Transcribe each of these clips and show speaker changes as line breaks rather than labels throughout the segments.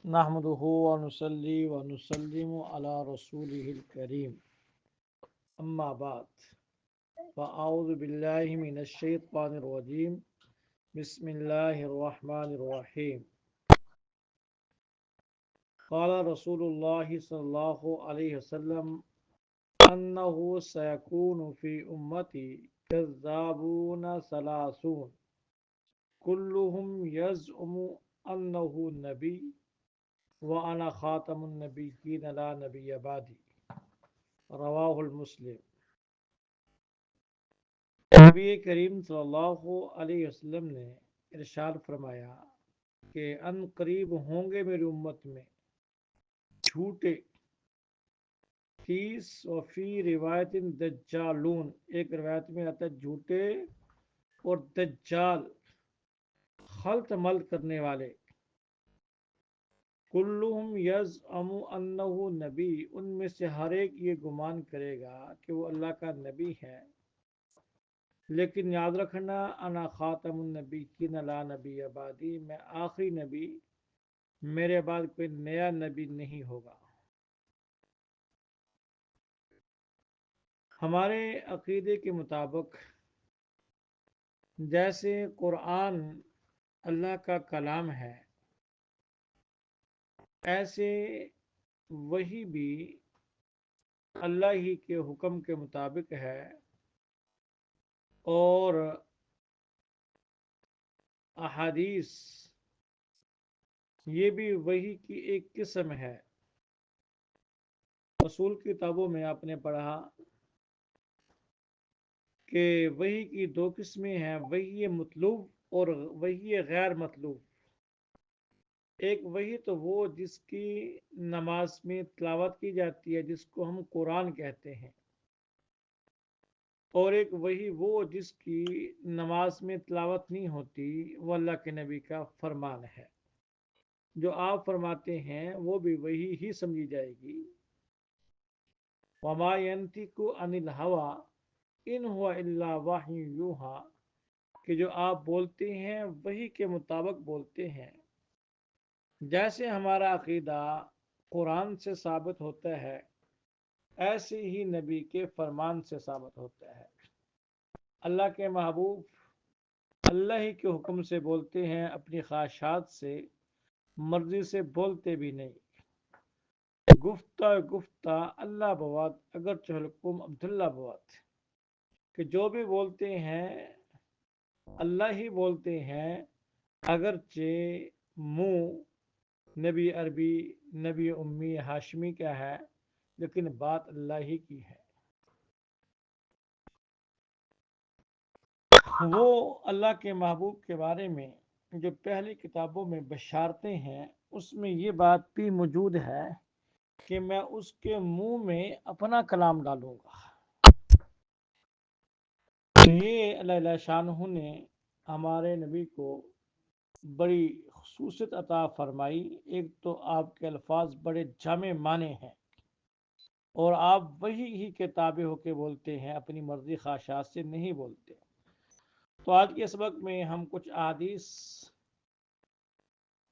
نحمده ونصلي ونسلم على رسوله الكريم أما بعد فأعوذ بالله من الشيطان الرجيم بسم الله الرحمن الرحيم قال رسول الله صلى الله عليه وسلم أنه سيكون في أمتي كذابون ثلاثون كلهم يزعم أنه نبي وأنا خاتم النبيين لا نبي بعدي رواہ المسلم۔ نبی کریم صلی اللہ علیہ وسلم نے ارشاد فرمایا کہ ان قریب ہوں گے میری امت میں جھوٹے 30 وفی روایت دجالون، ایک روایت میں آتا ہے جھوٹے اور دجال خلط ملط کرنے والے، کلہم یزعم انہ نبی، ان میں سے ہر ایک یہ گمان کرے گا کہ وہ اللہ کا نبی ہے، لیکن یاد رکھنا انا خاتم النبیین لا نبی بعدی، میں آخری نبی، میرے بعد کوئی نیا نبی نہیں ہوگا۔ ہمارے عقیدے کے مطابق جیسے قرآن اللہ کا کلام ہے، ایسے وہی بھی اللہ ہی کے حکم کے مطابق ہے، اور احادیث یہ بھی وحی کی ایک قسم ہے۔ رسول کی کتابوں میں آپ نے پڑھا کہ وحی کی دو قسمیں ہیں، وحی مطلوب اور وحی غیر مطلوب۔ ایک وحی تو وہ جس کی نماز میں تلاوت کی جاتی ہے، جس کو ہم قرآن کہتے ہیں، اور ایک وحی وہ جس کی نماز میں تلاوت نہیں ہوتی، وہ اللہ کے نبی کا فرمان ہے۔ جو آپ فرماتے ہیں وہ بھی وحی ہی سمجھی جائے گی۔ وما ينطق عن الهوى ان هو الا وحی یوحی، کہ جو آپ بولتے ہیں وحی کے مطابق بولتے ہیں۔ جیسے ہمارا عقیدہ قرآن سے ثابت ہوتا ہے، ایسے ہی نبی کے فرمان سے ثابت ہوتا ہے۔ اللہ کے محبوب اللہ ہی کے حکم سے بولتے ہیں، اپنی خواہشات سے مرضی سے بولتے بھی نہیں۔ گفتہ اللہ بواد اگر چہلکم عبداللہ بواد، کہ جو بھی بولتے ہیں اللہ ہی بولتے ہیں، اگرچہ منہ نبی عربی نبی امی ہاشمی کا ہے، لیکن بات اللہ ہی کی ہے۔ وہ اللہ کے محبوب کے بارے میں جو پہلی کتابوں میں بشارتیں ہیں، اس میں یہ بات بھی موجود ہے کہ میں اس کے منہ میں اپنا کلام ڈالوں گا۔ یہ اللہ شانہ نے ہمارے نبی کو بڑی خصوصیت عطا فرمائی۔ ایک تو آپ کے الفاظ بڑے جامع معنی ہیں، اور آپ وہی ہی کے تابع ہو کے بولتے ہیں، اپنی مرضی خواہشات سے نہیں بولتے۔ تو آج کے سبق میں ہم کچھ احادیث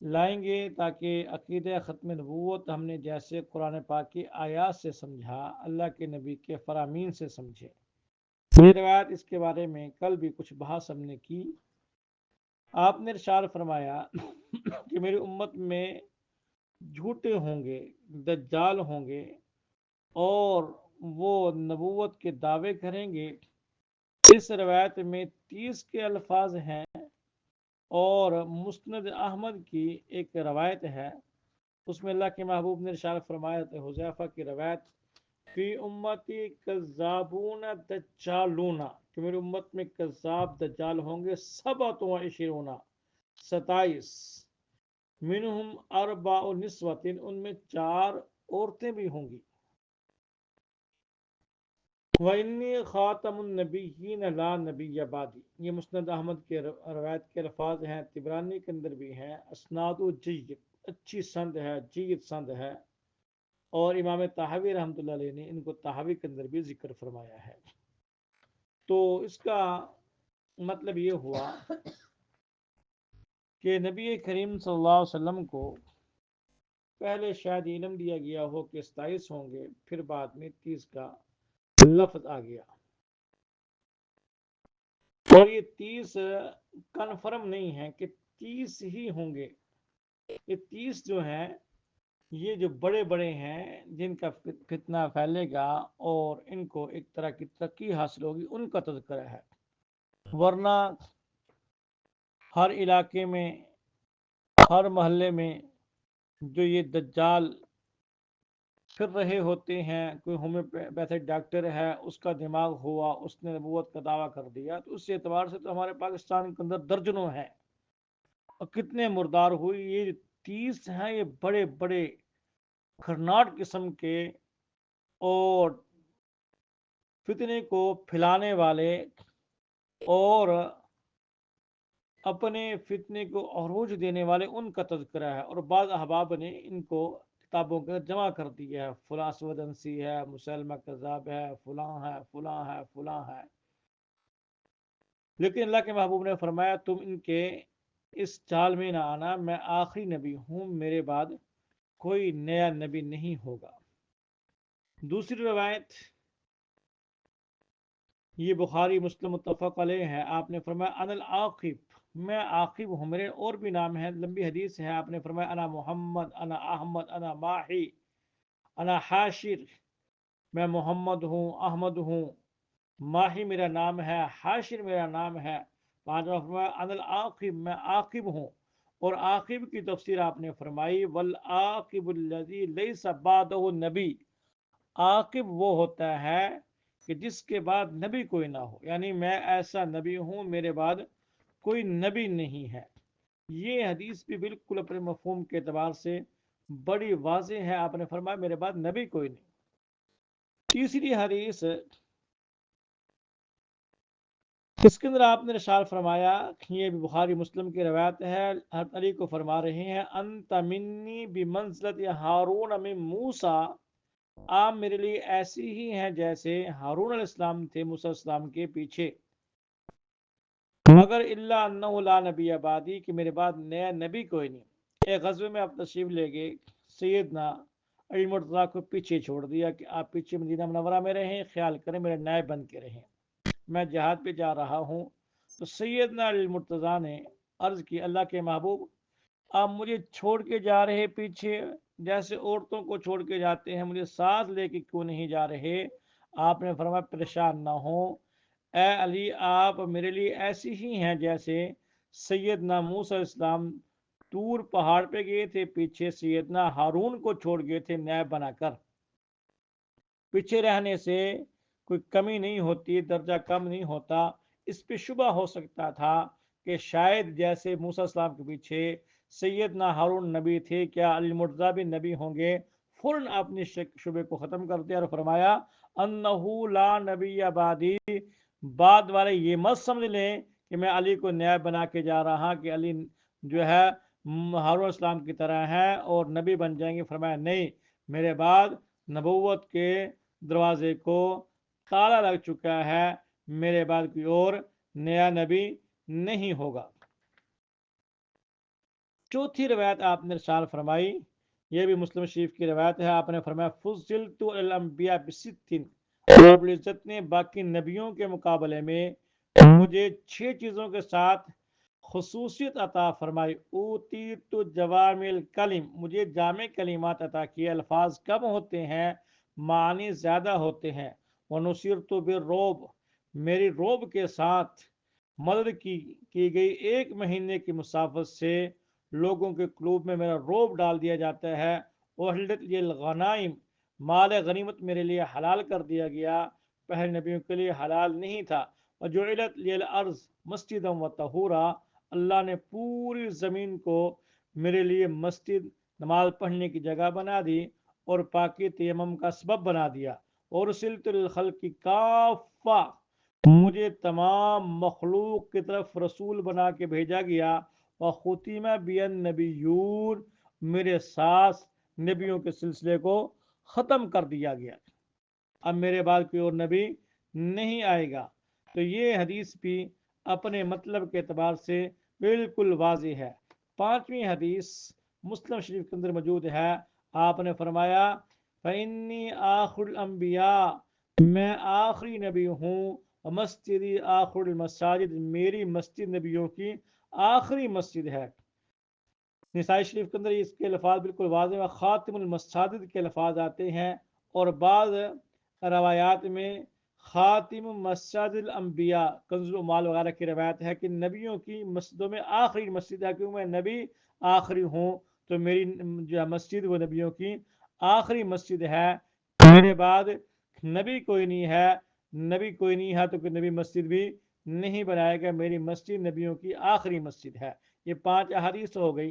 لائیں گے تاکہ عقیدہ ختم نبوت ہم نے جیسے قرآن پاک کی آیات سے سمجھا، اللہ کے نبی کے فرامین سے سمجھے۔ یہ روایت اس کے بارے میں کل بھی کچھ بحث ہم نے کی۔ آپ نے ارشاد فرمایا کہ میری امت میں جھوٹے ہوں گے، دجال ہوں گے، اور وہ نبوت کے دعوے کریں گے۔ اس روایت میں 30 کے الفاظ ہیں، اور مسند احمد کی ایک روایت ہے، اس میں اللہ کے محبوب نے ارشاد فرمایا تھا، حذیفہ کی روایت، فی امتی کذابون دجالون، کہ میری امت میں کذاب دجال ہوں گے، 27، 27، منہم اربع نسوۃ، ان میں 4 عورتیں بھی ہوں گی۔ وَإِنِّي خَاتَمُ النَّبِيِّينَ لَا نَبِيَّ بَعْدِي، یہ مسند احمد کے روایت کے الفاظ ہیں، طبرانی کے اندر بھی ہیں، اسناد جید، اچھی سند ہے، جید سند ہے، اور امام طحاوی رحمۃ اللہ علیہ نے ان کو طحاوی کے اندر بھی ذکر فرمایا ہے۔ تو اس کا مطلب یہ ہوا کہ نبی کریم صلی اللہ علیہ وسلم کو پہلے شاید علم دیا گیا ہو کہ 27 ہوں گے، پھر بعد میں 30 کا لفظ آ گیا، اور یہ 30 کنفرم نہیں ہے کہ 30 ہی ہوں گے۔ یہ 30 جو ہیں، یہ جو بڑے بڑے ہیں جن کا فتنہ پھیلے گا اور ان کو ایک طرح کی ترقی حاصل ہوگی، ان کا تذکرہ ہے۔ ورنہ ہر علاقے میں، ہر محلے میں جو یہ دجال پھر رہے ہوتے ہیں، کوئی ہومیوپیتھک ڈاکٹر ہے، اس کا دماغ ہوا، اس نے نبوت کا دعویٰ کر دیا، تو اس اعتبار سے تو ہمارے پاکستان کے اندر درجنوں ہیں، اور کتنے مردار ہوئی۔ یہ 30 ہیں، یہ بڑے بڑے خرناٹ قسم کے اور فتنے کو پھیلانے والے اور اپنے فتنے کو عروج دینے والے، ان کا تذکرہ ہے۔ اور بعض احباب نے ان کو کتابوں کے جمع کر دیا ہے، فلاں اسود انسی ہے، مسلمہ کذاب ہے، فلاں ہے، فلاں ہے، فلاں ہے۔ لیکن اللہ کے محبوب نے فرمایا تم ان کے اس چال میں نہ آنا، میں آخری نبی ہوں، میرے بعد کوئی نیا نبی نہیں ہوگا۔ دوسری روایت یہ بخاری مسلم متفق علیہ ہے، آپ نے فرمایا انا العاقب، میں عاقب ہوں، میرے اور بھی نام ہیں، لمبی حدیث ہے۔ آپ نے فرمایا انا محمد، انا احمد، انا ماہی، انا حاشر، میں محمد ہوں، احمد ہوں، ماہی میرا نام ہے، حاشر میرا نام ہے۔ پانچواں فرمایا انا العاقب، میں عاقب ہوں، اور عاقب کی تفسیر آپ نے فرمائی والعاقب الذی لیس بعدہ نبی، عاقب وہ ہوتا ہے کہ جس کے بعد نبی کوئی نہ ہو، یعنی میں ایسا نبی ہوں، میرے بعد کوئی نبی نہیں ہے۔ یہ حدیث بھی بالکل اپنے مفہوم کے اعتبار سے بڑی واضح ہے، آپ نے فرمایا میرے بعد نبی کوئی نہیں۔ تیسری حدیث اس کے اندر آپ نے ارشاد فرمایا، یہ بھی بخاری مسلم کی روایت ہے، حضرت علی کو فرما رہے ہیں انت منی بمنزلت ہارون من موسیٰ، آپ میرے لیے ایسی ہی ہیں جیسے ہارون علیہ السلام تھے موسیٰ علیہ السلام کے پیچھے، مگر الا انہ لا نبی بعدی، کہ میرے بعد نیا نبی کوئی نہیں۔ ایک غزوے میں آپ تشریف لے گئے، سیدنا علی مرتضیٰ کو پیچھے چھوڑ دیا کہ آپ پیچھے مدینہ منورہ میں رہیں، خیال کریں میرے نائب بن کے رہیں، میں جہاد پہ جا رہا ہوں۔ تو سیدنا علی مرتضیٰ نے عرض کی اللہ کے محبوب، آپ مجھے چھوڑ کے جا رہے پیچھے، جیسے عورتوں کو چھوڑ کے جاتے ہیں، مجھے ساتھ لے کے کیوں نہیں جا رہے؟ آپ نے فرمایا پریشان نہ ہو اے علی، آپ میرے لیے ایسی ہی ہیں جیسے سیدنا موسیٰ علیہ السلام طور پہاڑ پہ گئے تھے، پیچھے سیدنا ہارون کو چھوڑ گئے تھے نائب بنا کر۔ پیچھے رہنے سے کوئی کمی نہیں ہوتی، درجہ کم نہیں ہوتا۔ اس پہ شبہ ہو سکتا تھا کہ شاید جیسے موسیٰ السلام کے پیچھے سیدنا ہارون نبی تھے، کیا علی مرتضیٰ بھی نبی ہوں گے؟ فوراً اپنے شبے کو ختم کر دیا اور فرمایا انہو لا نبی بعدی، بعد والے یہ مت سمجھ لیں کہ میں علی کو نائب بنا کے جا رہا کہ علی جو ہے ہارون السلام کی طرح ہے اور نبی بن جائیں گے۔ فرمایا نہیں، میرے بعد نبوت کے دروازے کو تالا لگ چکا ہے، میرے بعد کوئی اور نیا نبی نہیں ہوگا۔ چوتھی روایت آپ نے ارشاد فرمائی، یہ بھی مسلم شریف کی روایت ہے، آپ نے فرمایا فضلت علی الانبیاء بست، رب العزت نے باقی نبیوں کے مقابلے میں مجھے 6 چیزوں کے ساتھ خصوصیت عطا فرمائی۔ اوتیت جوامع الکلم، مجھے جامع کلمات عطا کیے، الفاظ کم ہوتے ہیں معنی زیادہ ہوتے ہیں۔ ونصرت بالرعب، میری رعب کے ساتھ مدد کی گئی، 1 مہینے کی مسافت سے لوگوں کے قلوب میں میرا رعب ڈال دیا جاتا ہے۔ احلت لی الغنائم، مال غنیمت میرے لیے حلال کر دیا گیا، پہلے نبیوں کے لیے حلال نہیں تھا۔ وجعلت لی الارض مسجدا وطہورا، اللہ نے پوری زمین کو میرے لیے مسجد، نماز پڑھنے کی جگہ بنا دی اور پاکی تیمم کا سبب بنا دیا۔ اور ارسلت للخلق کافہ، مجھے تمام مخلوق کی طرف رسول بنا کے بھیجا گیا۔ وختم بی النبیون، میرے ساتھ نبیوں کے سلسلے کو ختم کر دیا گیا، اب میرے بعد کوئی اور نبی نہیں آئے گا۔ تو یہ حدیث بھی اپنے مطلب کے اعتبار سے بالکل واضح ہے۔ 5ویں حدیث مسلم شریف کے اندر موجود ہے، آپ نے فرمایا فَإِنِّي آخر الانبیاء، میں آخری نبی ہوں، مسجدی آخر المساجد، میری مسجد نبیوں کی آخری مسجد ہے۔ نسائی شریف کے اندر اس کے الفاظ بالکل واضح ہے، خاتم المساجد کے الفاظ آتے ہیں، اور بعض روایات میں خاتم مسجد الانبیاء، کنز المال وغیرہ کی روایت ہے کہ نبیوں کی مسجدوں میں آخری مسجد ہے، کیوں میں نبی آخری ہوں تو میری جو مسجد وہ نبیوں کی آخری مسجد ہے، میرے بعد نبی کوئی نہیں ہے، نبی کوئی نہیں ہے تو کوئی نبی مسجد بھی نہیں بنائے گا، میری مسجد نبیوں کی آخری مسجد ہے۔ یہ 5 احادیث ہو گئی۔